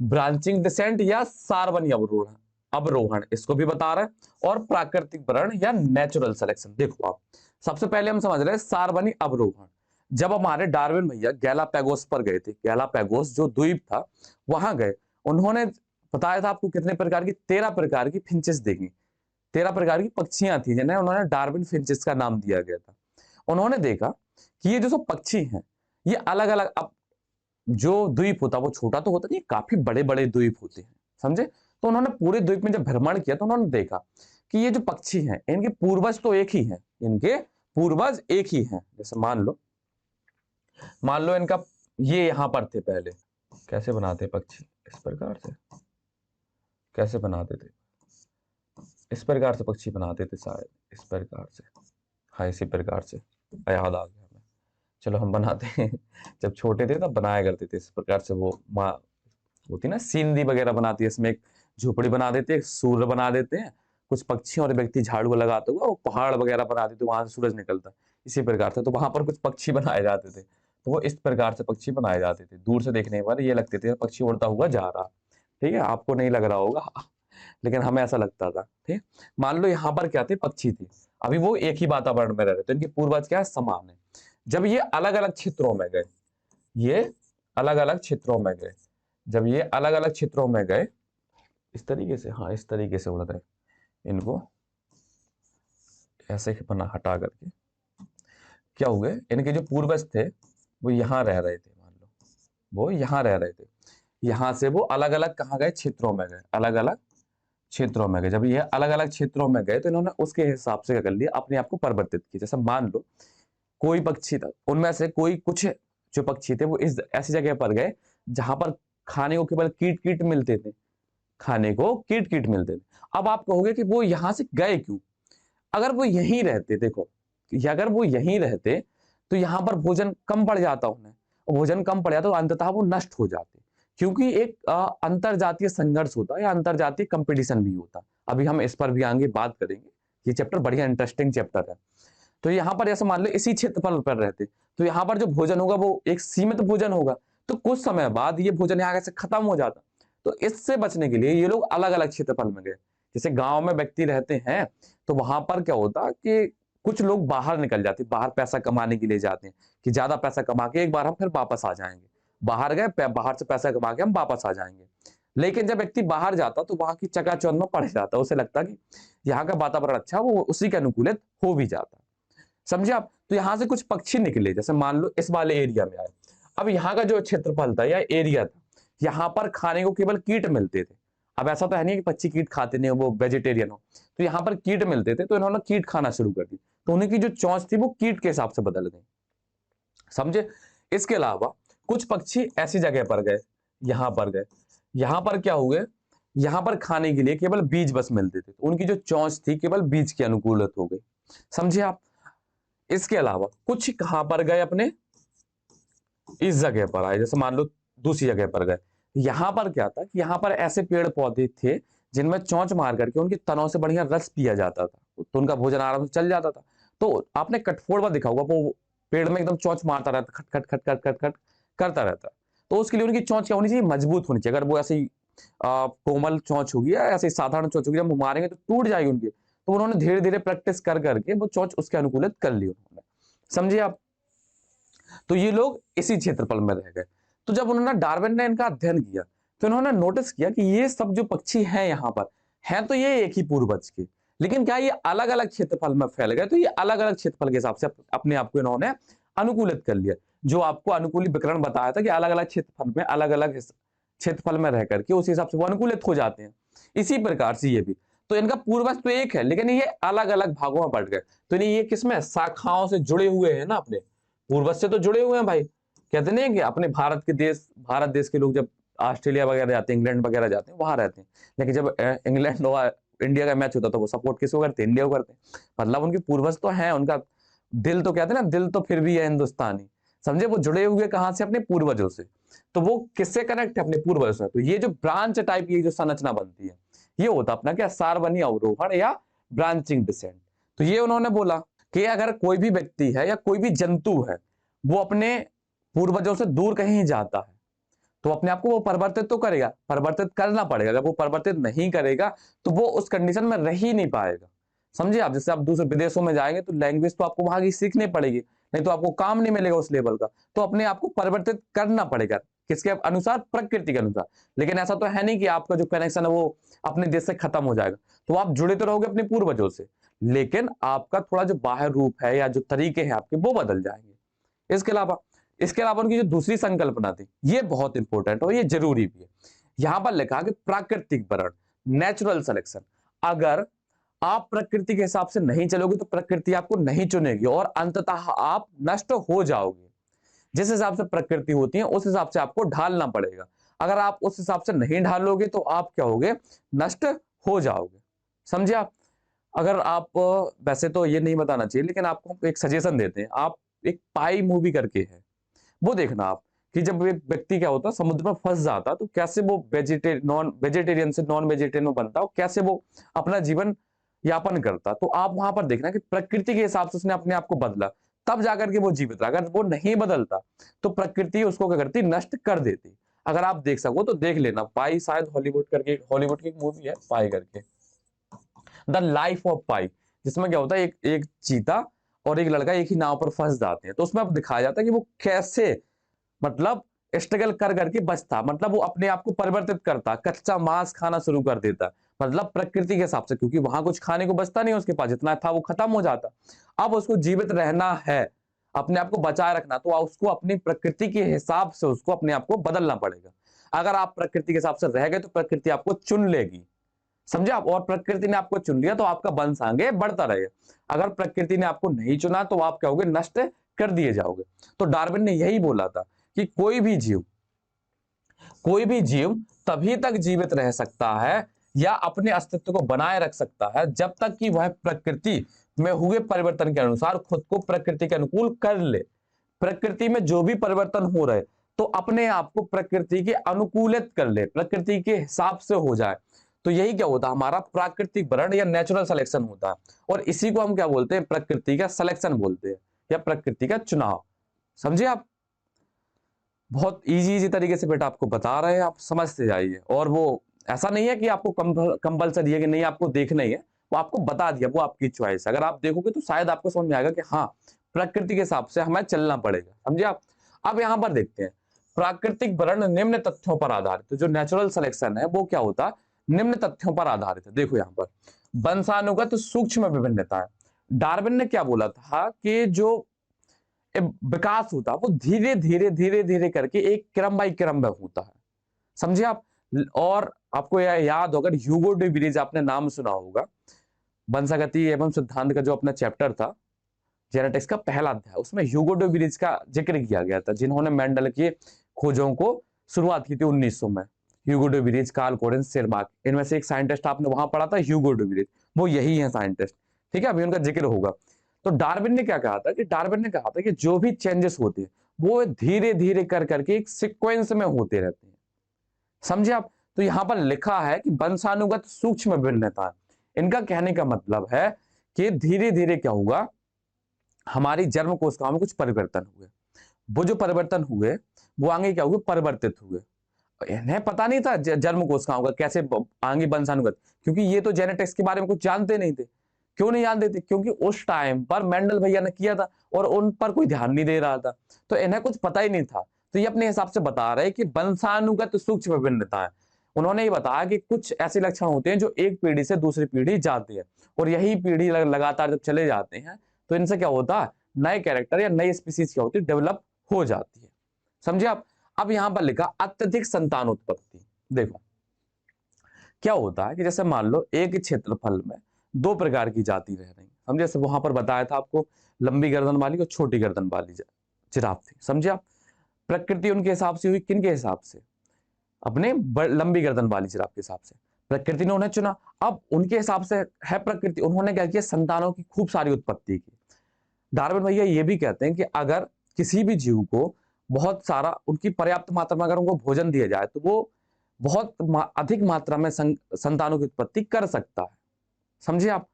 ब्रांचिंग डिसेंट या सार्वजनिक अवरोहण अवरोहण इसको भी बता रहा है, और प्राकृतिक वर्ण या नेचुरल सिलेक्शन। देखो आप, सबसे पहले हम समझ रहे हैं सार्वजनिक अवरोहण। जब हमारे डार्विन भैया गैलापैगोस पर गए थे, गैलापैगोस जो द्वीप था वहां गए, उन्होंने बताया था आपको कितने प्रकार की, 13 प्रकार की फिंचेस देखी, 13 प्रकार की पक्षियां थी जिन्हें उन्होंने डार्विन फिंचेस का नाम दिया गया था। उन्होंने देखा कि ये जो सब पक्षी हैं ये अलग अलग, अब जो द्वीप होता वो छोटा तो होता नहीं, काफी बड़े बड़े द्वीप होते हैं, समझे। तो उन्होंने पूरे द्वीप में जब भ्रमण किया तो उन्होंने देखा कि ये जो पक्षी हैं इनके पूर्वज तो एक ही हैं, इनके पूर्वज एक ही हैं। जैसे मान लो इनका ये यहां पर थे पहले, कैसे बनाते पक्षी, इस प्रकार से कैसे बनाते थे, इस प्रकार से पक्षी बनाते थे शायद, इस प्रकार से, हाँ इसी प्रकार से, याद आ गया हमें। चलो हम बनाते हैं, जब छोटे थे तब बनाया करते थे इस प्रकार से। वो माँ होती ना सीनरी वगैरह बनाती है, इसमें एक झोपड़ी बना देते हैं, एक सूर्य बना देते हैं, कुछ पक्षी और व्यक्ति झाड़ू लगाते हुए वो पहाड़ वगैरह बना देते, वहां से सूरज निकलता है, इसी प्रकार से। तो वहां पर कुछ पक्षी बनाए जाते थे, तो वो इस प्रकार से पक्षी बनाए जाते थे। दूर से देखने पर ये लगते थे पक्षी उड़ता हुआ जा रहा, ठीक है, आपको नहीं लग रहा होगा लेकिन हमें ऐसा लगता था, ठीक। मान लो यहाँ पर क्या थे, पक्षी थी, अभी वो एक ही वातावरण में रह रहे थे, इनके पूर्वज क्या है, समान है। जब ये अलग अलग क्षेत्रों में गए, ये अलग अलग क्षेत्रों में गए, जब ये अलग अलग क्षेत्रों में गए, इस तरीके से, हाँ इस तरीके से उड़ रहे, इनको ऐसे बना हटा करके क्या हुए, इनके जो पूर्वज थे वो यहाँ रह रहे थे, मान लो वो यहाँ रह रहे थे, यहाँ से वो अलग अलग कहाँ गए, क्षेत्रों में गए, अलग अलग क्षेत्रों में गए। जब ये अलग अलग क्षेत्रों में गए तो इन्होंने उसके हिसाब से क्या कर लिया, अपने आप को परिवर्तित किया। जैसे मान लो कोई पक्षी था, उनमें से कोई कुछ जो पक्षी थे वो इस ऐसी जगह पर गए जहां पर खाने को केवल कीट कीट मिलते थे, खाने को कीट कीट मिलते थे। अब आप कहोगे कि वो यहां से गए क्यों, अगर वो यहीं रहते, देखो अगर वो यहीं रहते तो यहाँ पर भोजन कम पड़ जाता उन्हें, भोजन कम पड़ जाता तो अंततः वो नष्ट हो जाते, क्योंकि एक अंतरजातीय संघर्ष होता या अंतरजातीय कंपटीशन भी होता। अभी हम इस पर भी आगे बात करेंगे, ये चैप्टर बढ़िया इंटरेस्टिंग चैप्टर है। तो यहाँ पर ऐसा मान लो इसी क्षेत्रफल पर रहते तो यहाँ पर जो भोजन होगा वो एक सीमित भोजन होगा, तो कुछ समय बाद ये भोजन यहाँ से खत्म हो जाता। तो इससे बचने के लिए ये लोग अलग अलग क्षेत्रफल में गए। जैसे गांव में व्यक्ति रहते हैं तो वहां पर क्या होता कि कुछ लोग बाहर निकल जाते, बाहर पैसा कमाने के लिए जाते हैं कि ज्यादा पैसा कमा के एक बार हम फिर वापस आ जाएंगे, बाहर गए बाहर से पैसा कमा के हम वापस आ जाएंगे। लेकिन जब व्यक्ति बाहर जाता तो वहां की चकाचौंध में पड़ जाता, उसे लगता कि यहाँ का वातावरण अच्छा, वो उसी के अनुकूलित हो भी जाता, समझे आप। तो यहाँ से कुछ पक्षी निकले, जैसे मान लो इस वाले एरिया में आए। अब यहाँ का जो क्षेत्रफल था या एरिया था, यहाँ पर खाने को केवल कीट मिलते थे। अब ऐसा तो है नहीं कि पक्षी कीट खाते नहीं, वो वेजिटेरियन हो, तो यहाँ पर कीट मिलते थे तो इन्होंने कीट खाना शुरू कर दी, तो उन्हीं की जो चोंच थी वो कीट के हिसाब से बदल गई, समझे। इसके अलावा कुछ पक्षी ऐसी जगह पर गए, यहाँ पर गए, यहाँ पर क्या हुए, यहाँ पर खाने के लिए केवल बीज बस मिलते थे, तो उनकी जो चोंच थी केवल बीज के अनुकूलित हो गई, समझे आप। इसके अलावा कुछ कहां पर गए, अपने इस जगह पर आए, जैसे मान लो दूसरी जगह पर गए, यहां पर क्या था कि यहाँ पर ऐसे पेड़ पौधे थे जिनमें चोंच मार करके उनके तनों से बढ़िया रस पिया जाता था, तो उनका भोजन आराम से चल जाता था। तो आपने कठफोड़वा देखा होगा, वो पेड़ में एकदम चोंच मारता रहता, खट खट खट खट खट खट करता रहता। तो उसके लिए उनकी चोंच क्या होनी चाहिए, मजबूत होनी चाहिए। अगर वो ऐसे कोमल चोंच होगी या ऐसे साधारण चोंच होगी, जब मारेंगे तो टूट जाएगी उनकी। तो उन्होंने धीरे धीरे प्रैक्टिस कर करके वो चोंच उसके अनुकूलित कर ली उन्होंने, समझे आप। तो ये लोग इसी क्षेत्रफल में रह गए। तो जब उन्होंने डार्विन ने इनका अध्ययन किया तो इन्होंने नोटिस किया कि ये सब जो पक्षी हैं यहाँ पर हैं तो ये एक ही पूर्वज के, लेकिन क्या ये अलग अलग क्षेत्रफल में फैल गए, तो ये अलग अलग क्षेत्रफल के हिसाब से अपने आप को इन्होंने अनुकूलित कर लिया। जो आपको अनुकूलित विकरण बताया था कि अलग अलग क्षेत्रफल में अलग अलग क्षेत्रफल में रह करके उस हिसाब से वो अनुकूलित हो जाते हैं, इसी प्रकार से ये भी। तो इनका पूर्वज तो एक है लेकिन ये अलग अलग भागों में बट गए, तो ये किसमें, शाखाओं से जुड़े हुए हैं ना, अपने पूर्वज से तो जुड़े हुए हैं भाई। कहते नहीं कि अपने भारत देश के लोग जब ऑस्ट्रेलिया वगैरह जाते हैं, इंग्लैंड वगैरह जाते हैं, वहां रहते हैं, लेकिन जब इंग्लैंड और इंडिया का मैच होता तो वो सपोर्ट किसको करते हैं, इंडिया को करते हैं। मतलब उनके पूर्वज तो हैं, उनका दिल तो कहते हैं ना, दिल तो फिर भी है हिंदुस्तानी, समझे। वो जुड़े हुए कहां से, अपने पूर्वजों से। तो वो किससे कनेक्ट है, अपने पूर्वजों से। तो ये जो ब्रांच टाइप की जो संरचना बनती है, ये होता अपना क्या, सार्वजनिक अवरोहण या ब्रांचिंग डिसेंट। तो ये उन्होंने बोला कि अगर कोई भी व्यक्ति है या कोई भी जंतु है वो अपने पूर्वजों से दूर कहीं जाता है तो अपने आप को वो परिवर्तित तो करेगा, परिवर्तित करना पड़ेगा। अगर वो परिवर्तित नहीं करेगा तो वो उस कंडीशन में रह ही नहीं पाएगा। समझे आप? जैसे आप दूसरे विदेशों में जाएंगे तो लैंग्वेज तो आपको वहां की सीखनी पड़ेगी, नहीं तो आपको काम नहीं मिलेगा उस लेवल का। तो अपने आप को परिवर्तित करना पड़ेगा, किसके अनुसार? प्रकृति के अनुसार। लेकिन ऐसा तो है नहीं कि आपका जो कनेक्शन है वो अपने देश से खत्म हो जाएगा, तो आप जुड़े तो रहोगे अपने पूर्वजों से, लेकिन आपका थोड़ा जो बाहर रूप है या जो तरीके हैं आपके वो बदल जाएंगे। इसके अलावा उनकी जो दूसरी संकल्पना थी ये बहुत इंपॉर्टेंट और ये जरूरी भी है। यहां पर लिखा कि प्राकृतिक वर्ण, नेचुरल सिलेक्शन। अगर आप प्रकृति के हिसाब से नहीं चलोगे तो प्रकृति आपको नहीं चुनेगी और अंततः आप नष्ट हो जाओगे। जिस हिसाब से प्रकृति होती है उस हिसाब से आपको ढालना पड़ेगा। अगर आप उस हिसाब से नहीं ढालोगे तो आप क्या होगे? नष्ट हो जाओगे। समझे आप? अगर आप वैसे तो ये नहीं बताना चाहिए लेकिन आपको हम एक सजेशन देते हैं। आप एक पाई मूवी करके है, वो देखना आप, कि जब एक व्यक्ति क्या होता है समुद्र में फंस जाता तो कैसे वो नॉन वेजिटेरियन से नॉन वेजिटेरियन में बनता और कैसे वो अपना जीवन यापन करता। तो आप वहां पर देखना कि प्रकृति के हिसाब से उसने अपने आप को बदला, तब जाकर के वो जीवित रहा। अगर वो नहीं बदलता तो प्रकृति उसको क्या करती? नष्ट कर देती। अगर आप देख सको तो देख लेना, पाई शायद हॉलीवुड की एक मूवी है पाई करके, द लाइफ ऑफ पाई, जिसमें क्या होता है एक एक चीता और एक लड़का एक ही नाव पर फंस जाते हैं। तो उसमें अब दिखाया जाता है कि वो कैसे मतलब स्ट्रगल कर करके बचता, मतलब वो अपने आप को परिवर्तित करता, कच्चा मांस खाना शुरू कर देता, मतलब प्रकृति के हिसाब से, क्योंकि वहां कुछ खाने को बचता नहीं, उसके पास जितना था वो खत्म हो जाता। अब उसको जीवित रहना है, अपने आप को बचाए रखना, तो उसको अपनी प्रकृति के हिसाब से उसको अपने आप को बदलना पड़ेगा। अगर आप प्रकृति के हिसाब से रह गए तो प्रकृति आपको चुन लेगी। समझे आप? और प्रकृति ने आपको चुन लिया तो आपका वंश आगे बढ़ता रहेगा। अगर प्रकृति ने आपको नहीं चुना तो आप क्या होगे? नष्ट कर दिए जाओगे। तो डार्विन ने यही बोला था कि कोई भी जीव तभी तक जीवित रह सकता है या अपने अस्तित्व को बनाए रख सकता है जब तक कि वह प्रकृति में हुए परिवर्तन के अनुसार खुद को प्रकृति के अनुकूल कर ले। प्रकृति में जो भी परिवर्तन हो रहे तो अपने आप को प्रकृति के अनुकूलित कर ले, प्रकृति के हिसाब से हो जाए। तो यही क्या होता है? हमारा प्राकृतिक वर्ण या नेचुरल सिलेक्शन होता है। और इसी को हम क्या बोलते हैं? प्रकृति का सिलेक्शन बोलते हैं या प्रकृति का चुनाव। समझे आप? बहुत इजी तरीके से बेटा आपको बता रहे हैं, आप समझते जाइए। और वो ऐसा नहीं है कि आपको कंपलसरी है कि नहीं आपको देखना ही है, वो आपको बता दिया, वो आपकी चॉइस। अगर आप देखोगे तो शायद आपको समझ में आएगा कि हाँ प्रकृति के हिसाब से हमें चलना पड़ेगा। समझे आप? अब यहां पर देखते हैं प्राकृतिक वर्ण निम्न तथ्यों पर आधारित। तो जो नेचुरल सिलेक्शन है वो क्या होता है? निम्न तथ्यों पर आधारित है। देखो यहाँ पर वंशानुगत सूक्ष्म विभिन्नता है। डार्विन ने क्या बोला था कि जो विकास होता है वो धीरे धीरे करके एक क्रम बाई क्रम में होता है। समझे आप? और आपको यह याद होगा, ह्यूगो डे विलीज आपने नाम सुना होगा, वंशागति एवं सिद्धांत का जो अपना चैप्टर था जेनेटिक्स का पहला अध्याय, उसमें ह्यूगो डे विलीज का जिक्र किया गया था, जिन्होंने मेंडल की खोजों को शुरुआत की थी 1900 में। ह्यूगो डे विलीज, कार्ल कोरेन, सेरमार्क, इनमें से एक साइंटिस्ट आपने वहां पढ़ा था ह्यूगो डे विलीज, वो यही है साइंटिस्ट। ठीक है, अभी उनका जिक्र होगा। तो डार्विन ने क्या कहा था कि डार्विन ने कहा था कि जो भी चेंजेस होते हैं वो धीरे धीरे कर करके एक सीक्वेंस में होते रहते हैं। समझे आप? तो यहां पर लिखा है कि वंशानुगत सूक्ष्म भिन्नता, इनका कहने का मतलब है कि धीरे धीरे क्या होगा, हमारी जन्म कोशिकाओं में कुछ परिवर्तन हुए, वो जो परिवर्तन हुए वो आगे क्या हुए? परिवर्तित हुए। इन्हें पता नहीं था जन्म कोशिकाओं का कैसे आगे वंशानुगत, क्योंकि ये तो जेनेटिक्स के बारे में कुछ जानते नहीं थे। क्यों नहीं जानते थे? क्योंकि उस टाइम पर मेंडल भैया ने किया था और उन पर कोई ध्यान नहीं दे रहा था, तो इन्हें कुछ पता ही नहीं था। तो ये अपने हिसाब से बता रहे कि वंशानुगत सूक्ष्म विभिन्नता है। उन्होंने ये बताया कि कुछ ऐसे लक्षण होते हैं जो एक पीढ़ी से दूसरी पीढ़ी जाती है, और यही पीढ़ी लगातार जब चले जाते हैं तो इनसे क्या होता है? नए कैरेक्टर या नई स्पीसीज क्या होती है? डेवलप हो जाती है। समझे आप? अब यहां पर लिखा अत्यधिक संतानोत्पत्ति। देखो क्या होता है कि जैसे मान लो एक क्षेत्रफल में दो प्रकार की जाति रह रही, समझे? जैसे वहां पर बताया था आपको, लंबी गर्दन वाली और छोटी गर्दन वाली जिराफ थी। समझे आप? प्रकृति उनके हिसाब से हुई, किन के हिसाब से? अपने लंबी गर्दन वाली जिराफ के हिसाब से प्रकृति ने उन्हें चुना। अब उनके हिसाब से है प्रकृति, उन्होंने क्या किया? संतानों की खूब सारी उत्पत्ति की। डार्विन भैया ये भी कहते हैं कि अगर किसी भी जीव को बहुत सारा, उनकी पर्याप्त मात्रा में अगर उनको भोजन दिया जाए तो वो बहुत अधिक मात्रा में संतानों की उत्पत्ति कर सकता है। समझे आप?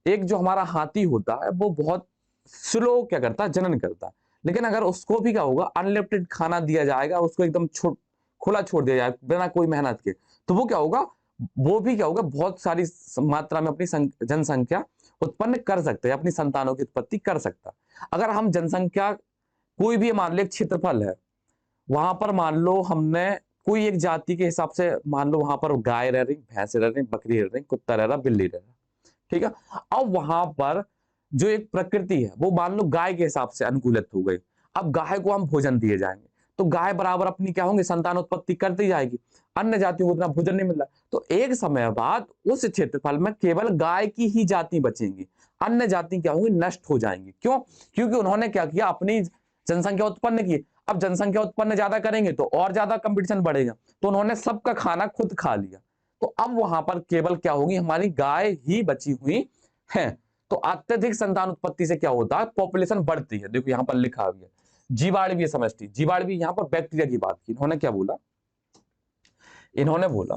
एक जो हमारा हाथी होता है वो बहुत स्लो क्या करता है? जनन करता है। लेकिन अगर उसको भी क्या होगा, अनलिमिटेड खाना दिया जाएगा, उसको एकदम खुला छोड़ दिया जाए बिना कोई मेहनत के, तो वो क्या होगा, वो भी क्या होगा, बहुत सारी मात्रा में अपनी जनसंख्या उत्पन्न कर सकते हैं, अपनी संतानों की उत्पत्ति कर सकता है। अगर हम जनसंख्या कोई भी मान लो एक क्षेत्रफल है, वहां पर मान लो हमने कोई एक जाति के हिसाब से मान लो वहां पर गाय रह रही, भैंस रह रही, बकरी रह रही, कुत्ता रह रहा, बिल्ली रह रहा, ठीक है। अब वहां पर जो एक प्रकृति है वो मान लो गाय के हिसाब से अनुकूलित हो गई। अब गाय को हम भोजन दिए जाएंगे तो गाय बराबर अपनी क्या होंगे, संतान उत्पत्ति करती जाएगी। अन्य जातियों को उतना भोजन नहीं मिल रहा, तो एक समय बाद उस क्षेत्रफल में केवल गाय की ही जाति बचेंगी, अन्य जाति क्या होंगी, नष्ट हो जाएंगी। क्यों? क्योंकि उन्होंने क्या किया, अपनी जनसंख्या उत्पन्न की। अब जनसंख्या उत्पन्न ज्यादा करेंगे तो और ज्यादा कंपटीशन बढ़ेगा, तो उन्होंने सबका खाना खुद खा लिया। तो अब वहां पर केवल क्या होगी, हमारी गाय ही बची हुई है। तो अत्यधिक संतान उत्पत्ति से क्या होता है, पॉपुलेशन बढ़ती है। देखो यहां पर लिखा हुआ है जीवाणु समष्टि। जीवाणु यहां पर बैक्टीरिया की बात की। इन्होंने क्या बोला, इन्होंने बोला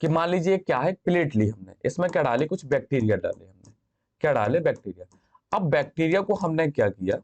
कि मान लीजिए क्या है, प्लेट ली हमने, इसमें क्या डाले, कुछ बैक्टीरिया डाले हमने। क्या डाले, बैक्टीरिया। अब बैक्टीरिया को हमने क्या किया,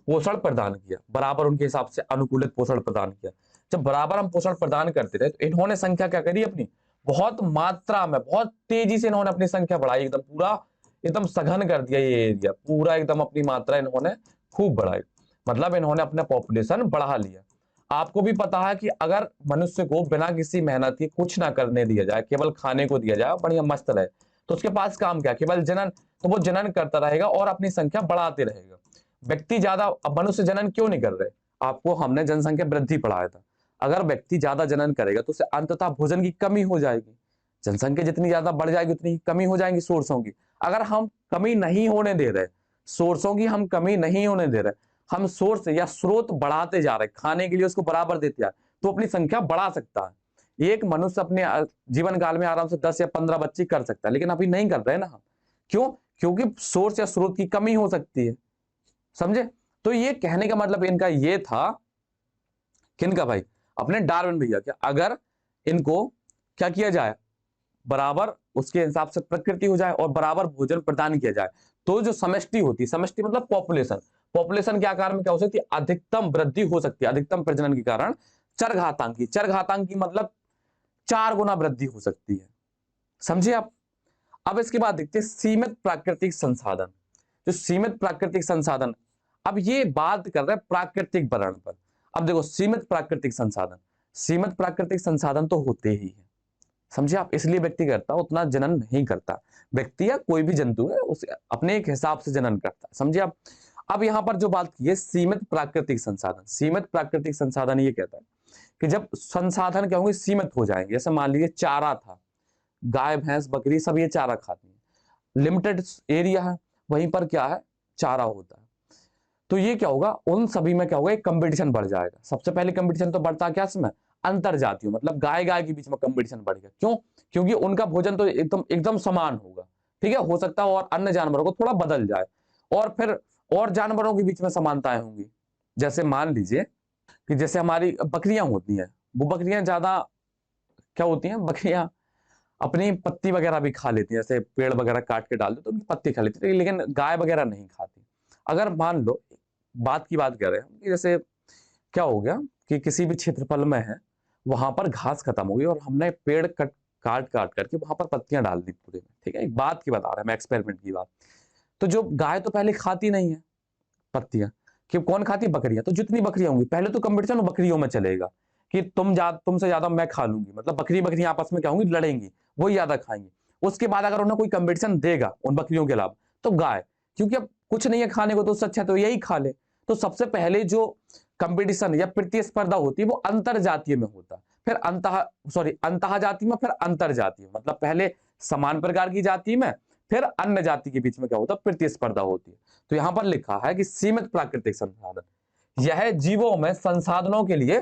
पोषण प्रदान किया, बराबर उनके हिसाब से अनुकूलित पोषण प्रदान किया। जब बराबर हम पोषण प्रदान करते रहे तो इन्होंने संख्या क्या करी अपनी, बहुत मात्रा में, बहुत तेजी से इन्होंने अपनी संख्या बढ़ाई, एकदम पूरा एकदम सघन कर दिया ये एरिया पूरा, एकदम अपनी मात्रा इन्होंने खूब बढ़ाई। मतलब इन्होंने अपना पॉपुलेशन बढ़ा लिया। आपको भी पता है कि अगर मनुष्य को बिना किसी मेहनत के कुछ ना करने दिया जाए, केवल खाने को दिया जाए, बढ़िया मस्त रहे, तो उसके पास काम क्या, केवल जनन। तो वो जनन करता रहेगा और अपनी संख्या बढ़ाते रहेगा। व्यक्ति ज्यादा, अब मनुष्य जनन क्यों नहीं कर रहे, आपको हमने जनसंख्या वृद्धि पढ़ाया था। अगर व्यक्ति ज्यादा जनन करेगा तो उसे अंततः भोजन की कमी हो जाएगी। जनसंख्या जितनी ज्यादा बढ़ जाएगी उतनी ही कमी हो जाएगी सोर्सों की। अगर हम कमी नहीं होने दे रहे, सोर्सों की हम कमी नहीं होने दे रहे, हम सोर्स या स्रोत बढ़ाते जा रहे, खाने के लिए उसको बराबर देते जा रहे, तो अपनी संख्या बढ़ा सकता है। एक मनुष्य अपने जीवन काल में आराम से 10 या 15 बच्चे कर सकता है, लेकिन अभी नहीं कर रहे ना हम। क्यों? क्योंकि सोर्स या स्रोत की कमी हो सकती है। समझे? तो ये कहने का मतलब इनका ये था, किनका भाई, अपने डार्विन भैया, क्या अगर इनको क्या किया जाए, बराबर उसके हिसाब से प्रकृति हो जाए और बराबर भोजन प्रदान किया जाए, तो जो समष्टि होती है, समष्टि मतलब पॉपुलेशन, पॉपुलेशन के आकार में क्या हो सकती है, अधिकतम वृद्धि हो सकती है। अधिकतम प्रजनन के कारण चरघातांकी, चरघातांकी मतलब 4 गुना वृद्धि हो सकती है। समझे आप? अब इसके बाद देखते हैं सीमित प्राकृतिक संसाधन। जो सीमित प्राकृतिक संसाधन, अब ये बात कर रहे हैं प्राकृतिक वर्ण पर। अब देखो सीमित प्राकृतिक संसाधन, सीमित प्राकृतिक संसाधन तो होते ही है, समझे आप, इसलिए व्यक्ति करता उतना जनन नहीं करता। व्यक्ति या कोई भी जंतु है उसे अपने एक हिसाब से जनन करता है, समझे आप। अब यहां पर जो बात की है सीमित प्राकृतिक संसाधन, सीमित प्राकृतिक संसाधन ये कहता है कि जब संसाधन क्या होंगे, सीमित हो जाएंगे। जैसे मान लीजिए चारा था, गाय भैंस बकरी सब ये चारा खाती है, लिमिटेड एरिया है, वहीं पर क्या है, चारा होता है। तो ये क्या होगा, उन सभी में क्या होगा, एक कंपटीशन बढ़ जाएगा। सबसे पहले कंपटीशन तो बढ़ता क्या इसमें, अंतर जातियों, मतलब गाय गाय के बीच में कंपटीशन बढ़ेगा। क्यों? क्योंकि उनका भोजन तो एकदम एकदम समान होगा, ठीक है। हो सकता है और अन्य जानवरों को थोड़ा बदल जाए, और फिर और जानवरों के बीच में समानताएं होंगी। जैसे मान लीजिए कि जैसे हमारी बकरियां होती हैं, वो बकरियां ज्यादा क्या होती हैं, बकरियां अपनी पत्ती वगैरह भी खा लेती हैं, जैसे पेड़ वगैरह काट के डाल दो तो उनकी पत्ती खा लेती है, लेकिन गाय वगैरह नहीं खाती। अगर मान लो बात की बात कर रहे हैं कि जैसे क्या हो गया कि किसी भी क्षेत्रफल में है, वहां पर घास खत्म हो गई और हमने पेड़ काट काट करके वहां पर पत्तियां डाल दी पूरे में, ठीक है। एक बात की बता रहे हैं, मैं एक्सपेरिमेंट की बात। तो जो गाय तो पहले खाती नहीं है पत्तियां, कि कौन खाती, बकरियां। तो जितनी बकरियां होंगी पहले तो कंपटीशन बकरियों में चलेगा कि तुमसे ज्यादा मैं खा लूंगी, मतलब बकरी बकरियां आपस में क्या होंगी, लड़ेंगी, वही ज्यादा खाएंगी। उसके बाद अगर उन्हें कोई कंपटीशन देगा उन बकरियों के अलावा, तो गाय, क्योंकि अब कुछ नहीं है खाने को तो उससे अच्छा तो यही खा ले। तो सबसे पहले जो कंपटीशन या प्रतिस्पर्धा होती है वो अंतर जातीय में होता है, फिर अंतः जाति में, फिर अंतर जातीय, मतलब पहले समान प्रकार की जाति में, फिर अन्य जाति के बीच में क्या होता है, प्रतिस्पर्धा होती है। तो यहां पर लिखा है कि सीमित प्राकृतिक संसाधन, यह जीवों में संसाधनों के लिए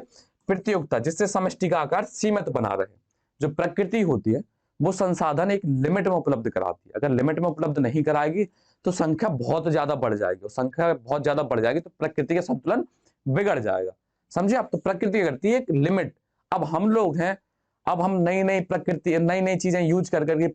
प्रतियोगिता, जिससे समष्टि का आकार सीमित बना रहे। जो प्रकृति होती है वो संसाधन एक लिमिट में उपलब्ध कराती है, अगर लिमिट में उपलब्ध नहीं कराएगी तो संख्या बहुत ज्यादा बढ़ जाएगी, और संख्या बहुत ज्यादा बढ़ जाएगी तो प्रकृति का संतुलन बिगड़ जाएगा। समझे आप? तो प्रकृति करती है एक लिमिट। अब हम लोग हैं, अब हम नई नई प्रकृति, नई नई चीजें यूज कर करके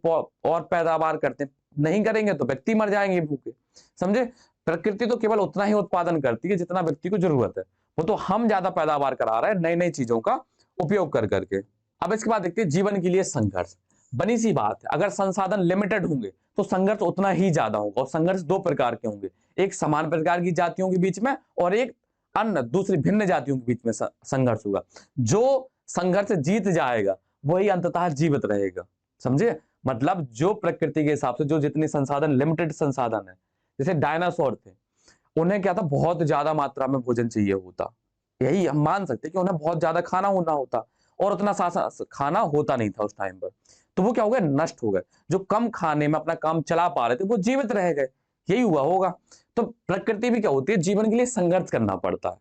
और पैदावार करते हैं, नहीं करेंगे तो व्यक्ति मर जाएंगे भूखे। समझे? प्रकृति तो केवल उतना ही उत्पादन करती है जितना व्यक्ति को जरूरत है, वो तो हम ज्यादा पैदावार करा रहे हैं नई नई चीजों का उपयोग कर करके। अब इसके बाद देखते हैं जीवन के लिए संघर्ष। बनी सी बात है, अगर संसाधन लिमिटेड होंगे तो संघर्ष उतना ही ज्यादा होगा, और संघर्ष दो प्रकार के होंगे, एक समान प्रकार की जातियों के बीच में और एक अन्य दूसरी भिन्न जातियों के बीच में संघर्ष होगा। जो संघर्ष जीत जाएगा वही अंततः जीवित रहेगा। समझे? मतलब जो प्रकृति के हिसाब से जो जितने संसाधन लिमिटेड संसाधन है, जैसे डायनासोर थे, उन्हें क्या था, बहुत ज्यादा मात्रा में भोजन चाहिए होता, यही हम मान सकते हैं कि उन्हें बहुत ज्यादा खाना होना होता, और उतना खाना होता नहीं था उस टाइम पर, तो वो क्या हो गए, नष्ट हो गए। जो कम खाने में अपना काम चला पा रहे थे वो जीवित रह गए, यही हुआ होगा। तो प्रकृति भी क्या होती है, जीवन के लिए संघर्ष करना पड़ता है।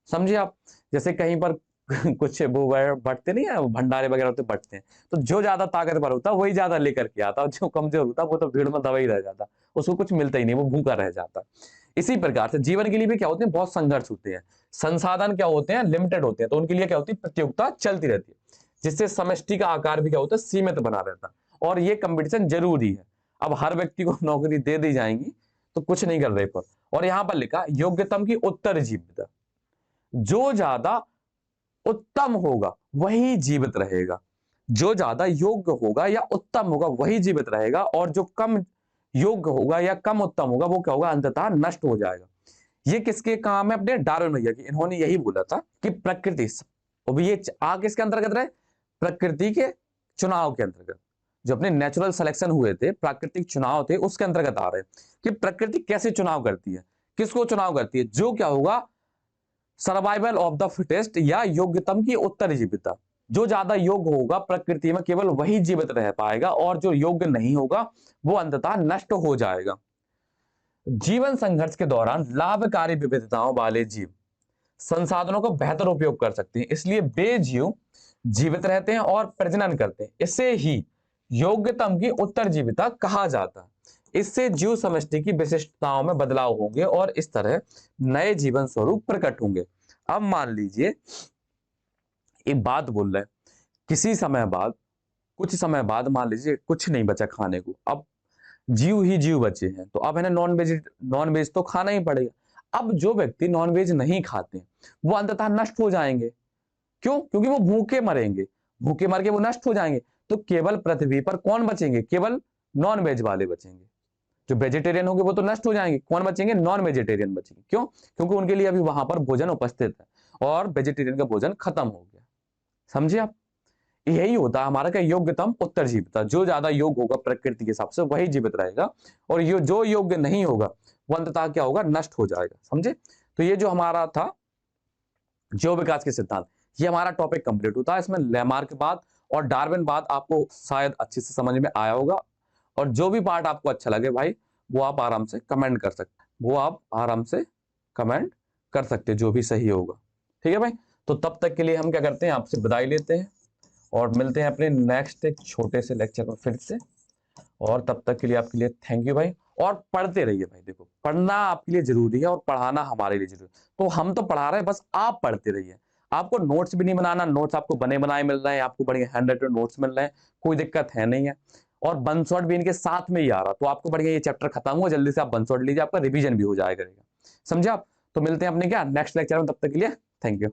समझिए आप, जैसे कहीं पर कुछ वो बढ़ते नहीं है, भंडारे वगैरह होते बढ़ते हैं, तो जो ज्यादा ताकतवर होता है वही ज्यादा लेकर के आता, और जो कमजोर होता है वो तो भीड़ में दबा ही रह जाता, उसको कुछ मिलता ही नहीं, वो भूखा रह जाता। इसी प्रकार से जीवन के लिए भी क्या होते हैं, बहुत संघर्ष होते हैं। संसाधन क्या होते हैं, लिमिटेड होते हैं, तो उनके लिए क्या होती है, प्रतियोगिता चलती रहती है, जिससे समष्टि का आकार भी क्या होता है, सीमित बना रहता है, और ये कंपटीशन जरूरी है। अब हर व्यक्ति को नौकरी दे दी जाएंगी तो कुछ नहीं कर रहे पर। और यहां पर लिखा योग्यतम की उत्तर जीवित, जो ज्यादा उत्तम होगा वही जीवित रहेगा, जो ज्यादा योग्य होगा या उत्तम होगा वही जीवित रहेगा, और जो कम योग्य होगा या कम उत्तम होगा वो क्या होगा, अंततः नष्ट हो जाएगा। ये किसके काम है, अपने डार्विन भैया की। इन्होंने यही बोला था कि प्रकृति, अब ये आ किसके अंतर्गत रहे, प्रकृति के चुनाव के अंतर्गत, जो अपने नेचुरल सिलेक्शन हुए थे, प्राकृतिक चुनाव थे, उसके अंतर्गत आ रहे कि प्रकृति कैसे चुनाव करती है, किसको चुनाव करती है, जो क्या होगा, सर्वाइवल ऑफ द फिटेस्ट, या योग्यतम की उत्तर जीविता। जो ज्यादा योग्य होगा प्रकृति में केवल वही जीवित रह पाएगा, और जो योग्य नहीं होगा वो अंततः नष्ट हो जाएगा। जीवन संघर्ष के दौरान लाभकारी विविधताओं वाले जीव संसाधनों का बेहतर उपयोग कर सकते हैं, इसलिए वे जीव जीवित रहते हैं और प्रजनन करते हैं। इसे ही योग्यतम की उत्तरजीविता कहा जाता है। इससे जीव समष्टि की विशिष्टताओं में बदलाव होंगे और इस तरह नए जीवन स्वरूप प्रकट होंगे। अब मान लीजिए एक बात बोल रहे हैं, किसी समय बाद, कुछ समय बाद मान लीजिए कुछ नहीं बचा खाने को, अब जीव ही जीव बचे हैं, तो अब है ना नॉन वेज तो खाना ही पड़ेगा। अब जो व्यक्ति नॉन वेज नहीं खाते वो अंततः नष्ट हो जाएंगे। क्यों? क्योंकि वो भूखे मरेंगे, भूखे मर के वो नष्ट हो जाएंगे। तो केवल पृथ्वी पर कौन बचेंगे, केवल नॉन वेज वाले बचेंगे। जो वेजिटेरियन होंगे वो तो नष्ट हो जाएंगे, कौन बचेंगे, नॉन वेजिटेरियन बचेंगे। क्यों? क्योंकि उनके लिए अभी वहां पर भोजन उपस्थित है और वेजिटेरियन का भोजन खत्म हो गया। समझे आप? यही होता है हमारा क्या, योग्यतम उत्तर जीविता। जो ज्यादा योग्य होगा प्रकृति के हिसाब से वही जीवित रहेगा, और ये जो योग्य नहीं होगा वो अंततः क्या होगा, नष्ट हो जाएगा। समझे? तो ये जो हमारा था जीव विकास के सिद्धांत, ये हमारा टॉपिक कंप्लीट होता है। इसमें लैमार्क बाद और डार्विन बाद आपको शायद अच्छे से समझ में आया होगा, और जो भी पार्ट आपको अच्छा लगे भाई वो आप आराम से कमेंट कर सकते, जो भी सही होगा। ठीक है भाई? तो तब तक के लिए हम क्या करते हैं, आपसे विदाई लेते हैं और मिलते हैं अपने नेक्स्ट एक छोटे से लेक्चर में फिर से। और तब तक के लिए आपके लिए थैंक यू भाई, और पढ़ते रहिए भाई। देखो, पढ़ना आपके लिए जरूरी है और पढ़ाना हमारे लिए जरूरी है। तो हम तो पढ़ा रहे हैं, बस आप पढ़ते रहिए। आपको नोट्स भी नहीं बनाना, नोट्स आपको बने बनाए मिल रहे हैं, आपको बढ़िया हैंड राइटेड नोट्स मिल रहे हैं, कोई दिक्कत है नहीं है। और वन शॉट भी इनके साथ में ही आ रहा, तो आपको बढ़िया ये चैप्टर खत्म हुआ, जल्दी से आप वन शॉट लीजिए, आपका रिवीजन भी हो जाएगा। समझे आप? तो मिलते हैं अपने क्या नेक्स्ट लेक्चर में, तब तक के लिए थैंक यू।